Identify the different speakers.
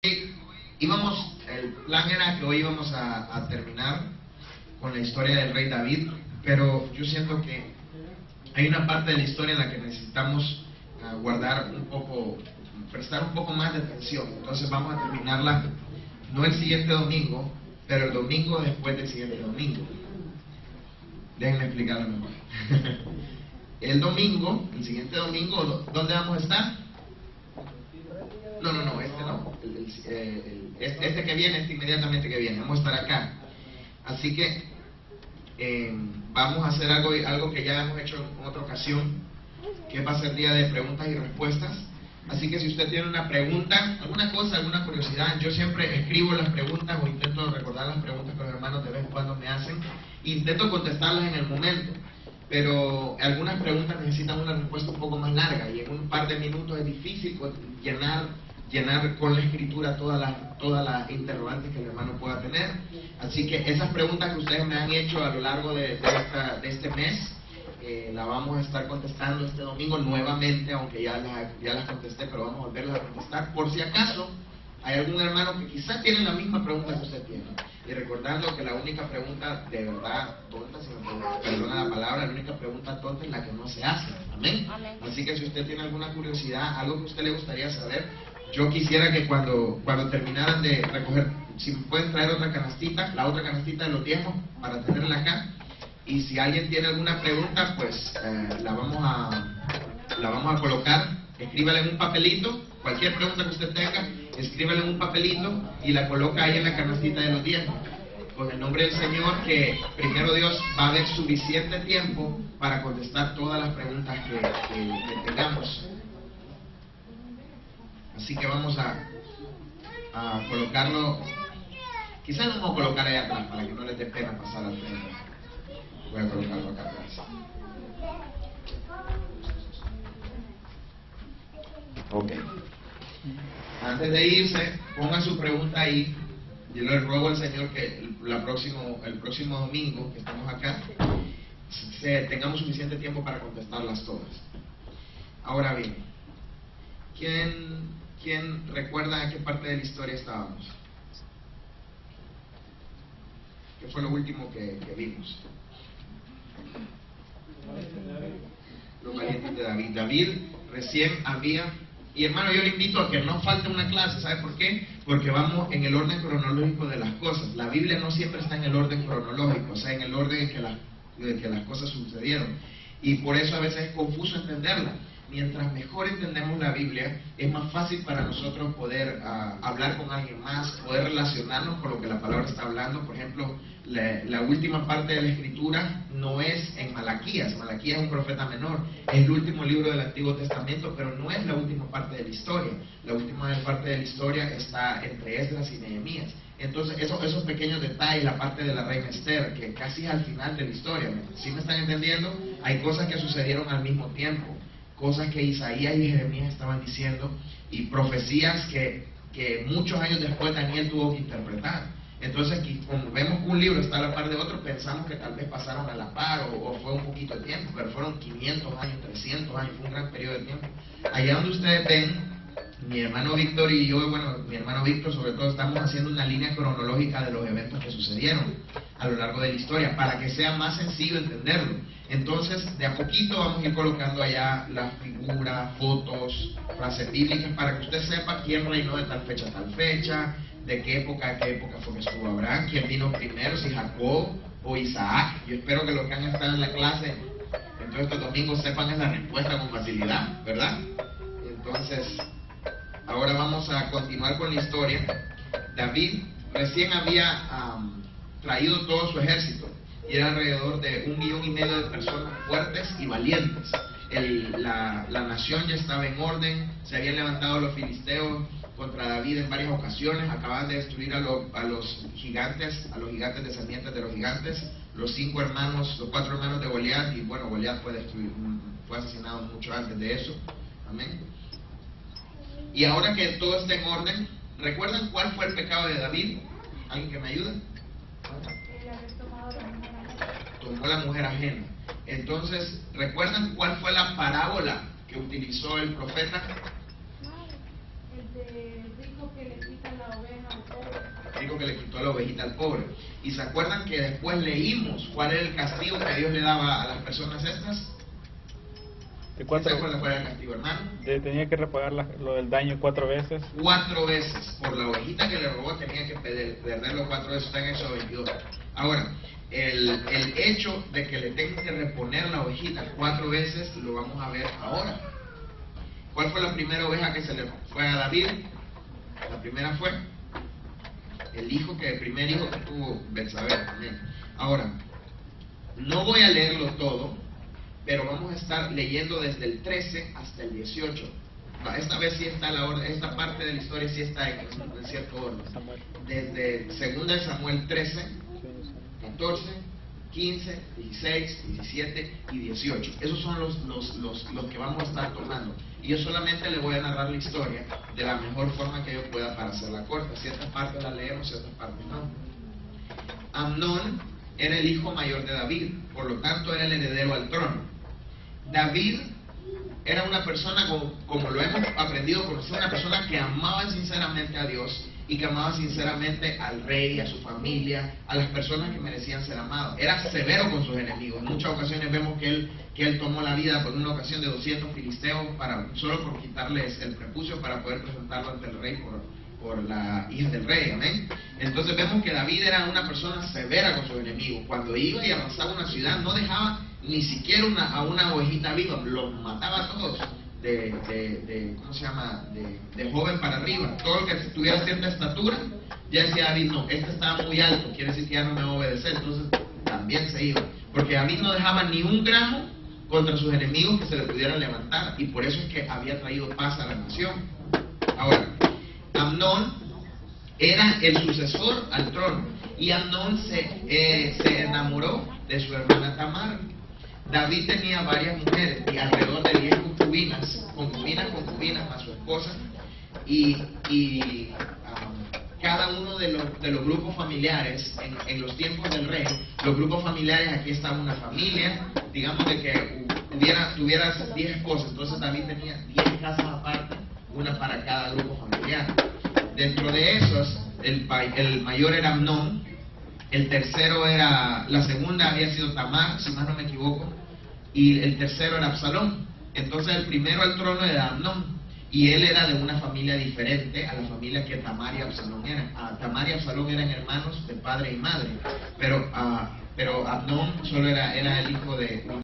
Speaker 1: El plan era que hoy íbamos a terminar con la historia del rey David, pero yo siento que hay una parte de la historia en la que necesitamos guardar un poco, prestar un poco más de atención. Entonces vamos a terminarla no el siguiente domingo, pero el domingo después del siguiente domingo. Déjenme explicarlo mejor. El siguiente domingo, ¿dónde vamos a estar? No, este no. Este que viene, este inmediatamente que viene. Vamos a estar acá. Así que vamos a hacer algo que ya hemos hecho en otra ocasión, que va a ser día de preguntas y respuestas. Así que si usted tiene una pregunta, alguna cosa, alguna curiosidad, yo siempre escribo las preguntas o intento recordar las preguntas que los hermanos de vez en cuando me hacen. Intento contestarlas en el momento, pero algunas preguntas necesitan una respuesta un poco más larga y en un par de minutos es difícil llenar con la escritura todas las interrogantes que el hermano pueda tener. Así que esas preguntas que ustedes me han hecho a lo largo de este mes, la vamos a estar contestando este domingo nuevamente, aunque ya las contesté, pero vamos a volverlas a contestar por si acaso hay algún hermano que quizás tiene la misma pregunta que usted tiene. Y recordando que la única pregunta de verdad tonta, si me perdona la palabra, la única pregunta tonta es la que no se hace. Amén. Así que si usted tiene alguna curiosidad, algo que a usted le gustaría saber, yo quisiera que cuando terminaran de recoger, si me pueden traer otra canastita, la otra canastita de los diezmos, para tenerla acá. Y si alguien tiene alguna pregunta, pues la vamos a colocar. Escríbala en un papelito, cualquier pregunta que usted tenga, escríbala en un papelito y la coloca ahí en la canastita de los diezmos. Con el nombre del Señor, que primero Dios va a haber suficiente tiempo para contestar todas las preguntas que tengamos. Así que vamos a colocarlo, quizás lo vamos a colocar allá atrás para que no les dé pena pasar al frente. Voy a colocarlo acá atrás. Ok. Antes de irse, ponga su pregunta ahí. Yo le ruego al Señor que el próximo domingo que estamos acá, tengamos suficiente tiempo para contestarlas todas. Ahora bien, ¿quién recuerda en qué parte de la historia estábamos? ¿Qué fue lo último que vimos? Los valientes de David. David recién había... Y hermano, yo le invito a que no falte una clase. ¿Sabe por qué? Porque vamos en el orden cronológico de las cosas. La Biblia no siempre está en el orden cronológico, o sea, en el orden en que las cosas sucedieron. Y por eso a veces es confuso entenderla. Mientras mejor entendemos la Biblia, es más fácil para nosotros poder hablar con alguien más, poder relacionarnos con lo que la palabra está hablando. Por ejemplo, la última parte de la Escritura no es en Malaquías. Malaquías es un profeta menor, es el último libro del Antiguo Testamento, pero no es la última parte de la historia. La última parte de la historia está entre Esdras y Nehemías. Entonces, esos pequeños detalles, la parte de la reina Esther, que casi es al final de la historia, ¿sí me están entendiendo? Hay cosas que sucedieron al mismo tiempo, cosas que Isaías y Jeremías estaban diciendo, y profecías que muchos años después Daniel tuvo que interpretar. Entonces, como vemos que un libro está a la par de otro, pensamos que tal vez pasaron a la par o fue un poquito de tiempo, pero fueron 500 años, 300 años, fue un gran periodo de tiempo. Allá donde ustedes ven, mi hermano Víctor y yo, mi hermano Víctor sobre todo, estamos haciendo una línea cronológica de los eventos que sucedieron a lo largo de la historia, para que sea más sencillo entenderlo. Entonces, de a poquito vamos a ir colocando allá las figuras, fotos, frases bíblicas, para que usted sepa quién reinó de tal fecha a tal fecha, de qué época fue que estuvo Abraham, quién vino primero, si Jacob o Isaac. Yo espero que los que han estado en la clase entonces estos domingos sepan esa respuesta con facilidad, ¿verdad? Entonces, ahora vamos a continuar con la historia. David recién había traído todo su ejército, y era alrededor de 1,5 millones de personas fuertes y valientes. La nación ya estaba en orden, se habían levantado los filisteos contra David en varias ocasiones, acababan de destruir a los gigantes descendientes de los gigantes, los 4 hermanos de Goliat, y bueno, Goliat fue asesinado mucho antes de eso. Amén. Y ahora que todo está en orden, ¿recuerdan cuál fue el pecado de David? ¿Alguien que me ayude? Tomó la mujer ajena. Entonces, ¿recuerdan cuál fue la parábola que utilizó el profeta?
Speaker 2: El de rico que le quita
Speaker 1: porque le quitó la ovejita al pobre. Y se acuerdan que después leímos cuál era el castigo que Dios le daba a las personas estas.
Speaker 2: De
Speaker 1: ¿Cuál era el castigo, hermano?
Speaker 2: Tenía que repagar lo del daño 4 veces.
Speaker 1: 4 veces. Por la ovejita que le robó tenía que perderlo 4 veces. Está en Éxodo 22. Ahora, el hecho de que le tengan que reponer la ovejita 4 veces lo vamos a ver ahora. ¿Cuál fue la primera oveja que se le fue a David? La primera fue el primer hijo que tuvo Betsabé también. Ahora, no voy a leerlo todo, pero vamos a estar leyendo desde el 13 hasta el 18. Esta vez sí está la orden, esta parte de la historia sí está en cierto orden. Desde 2 Samuel 13, 14, 15, 16, 17 y 18. Esos son los que vamos a estar tomando. Y yo solamente le voy a narrar la historia de la mejor forma que yo pueda para hacerla corta. Ciertas partes las leemos, ciertas partes no. Amnón era el hijo mayor de David, por lo tanto era el heredero al trono. David era una persona, como lo hemos aprendido a conocer, una persona que amaba sinceramente a Dios y que amaba sinceramente al rey, a su familia, a las personas que merecían ser amadas. Era severo con sus enemigos. En muchas ocasiones vemos que él tomó la vida por una ocasión de 200 filisteos solo por quitarles el prepucio para poder presentarlo ante el rey por la hija del rey, amén. Entonces vemos que David era una persona severa con sus enemigos. Cuando iba y avanzaba una ciudad, no dejaba ni siquiera a una ovejita viva, los mataba a todos, ¿cómo se llama? De joven para arriba. Todo el que tuviera cierta estatura, ya decía David, no, este estaba muy alto, quiere decir que ya no me va a obedecer, entonces también se iba. Porque David no dejaba ni un gramo contra sus enemigos que se le pudieran levantar, y por eso es que había traído paz a la nación. Ahora, Amnón era el sucesor al trono, y Amnón se enamoró de su hermana Tamar. David tenía varias mujeres y alrededor de 10 concubinas a su esposa, y cada uno de los grupos familiares en los tiempos del rey, los grupos familiares, aquí estaba una familia, digamos de que tuviera 10 esposas, entonces David tenía 10 casas aparte, una para cada grupo familiar. Dentro de esos, el mayor era Amnón, la segunda había sido Tamar, si más no me equivoco, y el tercero era Absalón. Entonces el primero al trono era Amnón, y él era de una familia diferente a la familia que Tamar y Absalón eran. Tamar y Absalón eran hermanos de padre y madre, pero Amnón solo era el hijo de